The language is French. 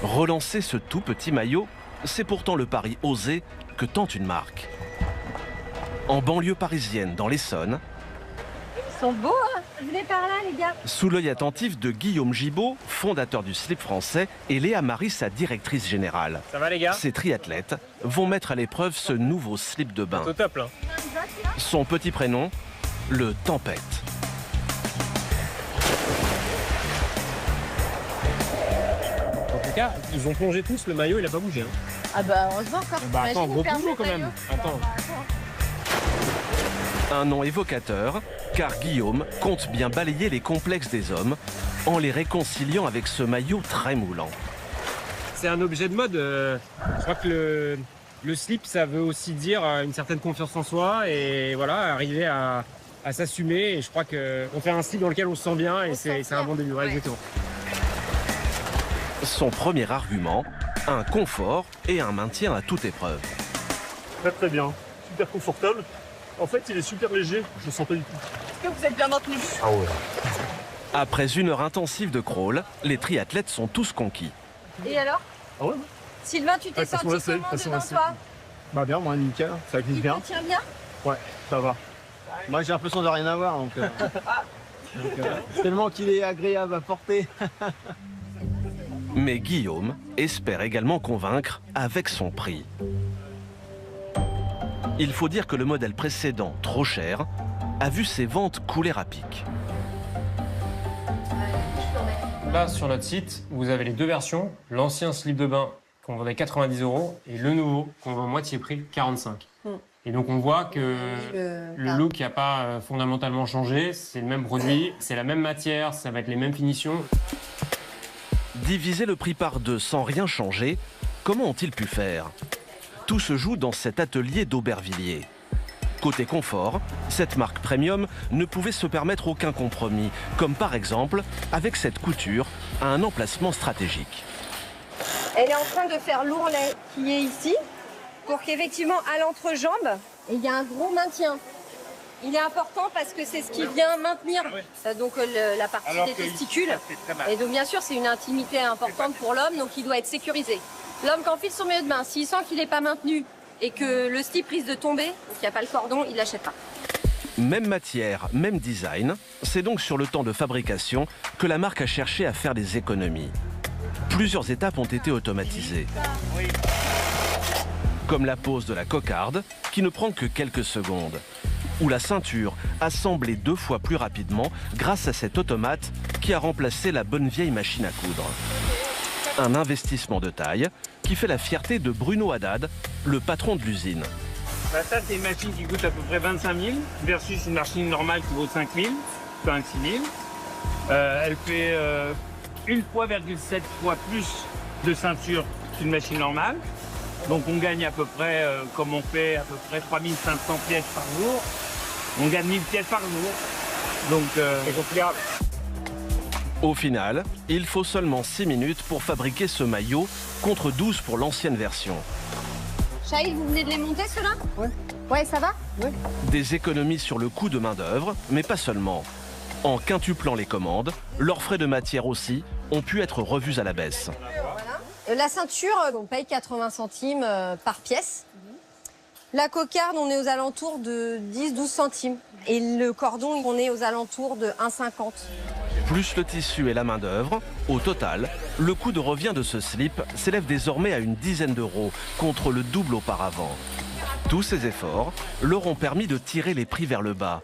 Relancer ce tout petit maillot, c'est pourtant le pari osé que tente une marque. En banlieue parisienne, dans l'Essonne, Ils sont beaux, hein. Venez par là, les gars. sous l'œil attentif de Guillaume Gibaud, fondateur du slip français, et Léa Marie, sa directrice générale. Ça va les gars? Ces triathlètes vont mettre à l'épreuve ce nouveau slip de bain. Au top là. Son petit prénom, le Tempête. En tout cas, ils ont plongé tous, le maillot il a pas bougé. Hein. Ah bah heureusement quoi. Bah attends, Imagine, gros perdre boulot le quand même. maillot. Attends. Un nom évocateur, car Guillaume compte bien balayer les complexes des hommes en les réconciliant avec ce maillot très moulant. C'est un objet de mode. Je crois que le slip, ça veut aussi dire une certaine confiance en soi et voilà, arriver à s'assumer. Et je crois qu'on fait un slip dans lequel on se sent bien et c'est un bon début. Ouais, exactement. Son premier argument, un confort et un maintien à toute épreuve. Très très bien, super confortable. En fait, il est super léger, je le sens pas du tout. Est-ce que vous êtes bien maintenu? Ah ouais. Après une heure intensive de crawl, les triathlètes sont tous conquis. Et alors? Ah ouais? Sylvain, tu t'es Ouais, façon, senti là, c'est- comment façon, dedans, là, c'est- toi? Bah bien, moi nickel, ça glisse Il bien. te tient bien? Ouais, ça va. Moi j'ai l'impression de rien avoir tellement qu'il est agréable à porter. Mais Guillaume espère également convaincre avec son prix. Il faut dire que le modèle précédent, trop cher, a vu ses ventes couler à pic. Là, sur notre site, vous avez les deux versions. L'ancien slip de bain qu'on vendait 90 € et le nouveau qu'on vend moitié prix, 45. Et donc on voit que le look n'a pas fondamentalement changé. C'est le même produit, c'est la même matière, ça va être les mêmes finitions. Diviser le prix par deux sans rien changer, comment ont-ils pu faire? Tout se joue dans cet atelier d'Aubervilliers. Côté confort, cette marque premium ne pouvait se permettre aucun compromis, comme par exemple avec cette couture à un emplacement stratégique. Elle est en train de faire l'ourlet qui est ici pour qu'effectivement à l'entrejambe, il y a un gros maintien. Il est important parce que c'est ce qui vient maintenir donc la partie des testicules. Et donc bien sûr c'est une intimité importante pour l'homme, donc il doit être sécurisé. L'homme qui enfile son maillot de bain, s'il sent qu'il n'est pas maintenu et que le slip risque de tomber, donc il n'y a pas le cordon, il ne l'achète pas. Même matière, même design, c'est donc sur le temps de fabrication que la marque a cherché à faire des économies. Plusieurs étapes ont été automatisées. Comme la pose de la cocarde, qui ne prend que quelques secondes. Ou la ceinture, assemblée 2 fois plus rapidement grâce à cet automate qui a remplacé la bonne vieille machine à coudre. Un investissement de taille qui fait la fierté de Bruno Haddad, le patron de l'usine. Bah ça, c'est une machine qui coûte à peu près 25 000 versus une machine normale qui vaut 5 000, 26 000. Elle fait 1,7 fois plus de ceinture qu'une machine normale. Donc on gagne à peu près, comme on fait à peu près 3500 pièces par jour, on gagne 1000 pièces par jour. Donc c'est considérable. Au final, il faut seulement 6 minutes pour fabriquer ce maillot contre 12 pour l'ancienne version. Chahil, vous venez de les monter ceux-là? Ouais. Ouais, ça va? Des économies sur le coût de main-d'œuvre, mais pas seulement. En quintuplant les commandes, leurs frais de matière aussi ont pu être revus à la baisse. La ceinture, on paye 80 centimes par pièce. La cocarde, on est aux alentours de 10-12 centimes. Et le cordon, on est aux alentours de 1,50. Plus le tissu et la main-d'œuvre, au total, le coût de revient de ce slip s'élève désormais à une dizaine d'euros, contre le double auparavant. Tous ces efforts leur ont permis de tirer les prix vers le bas.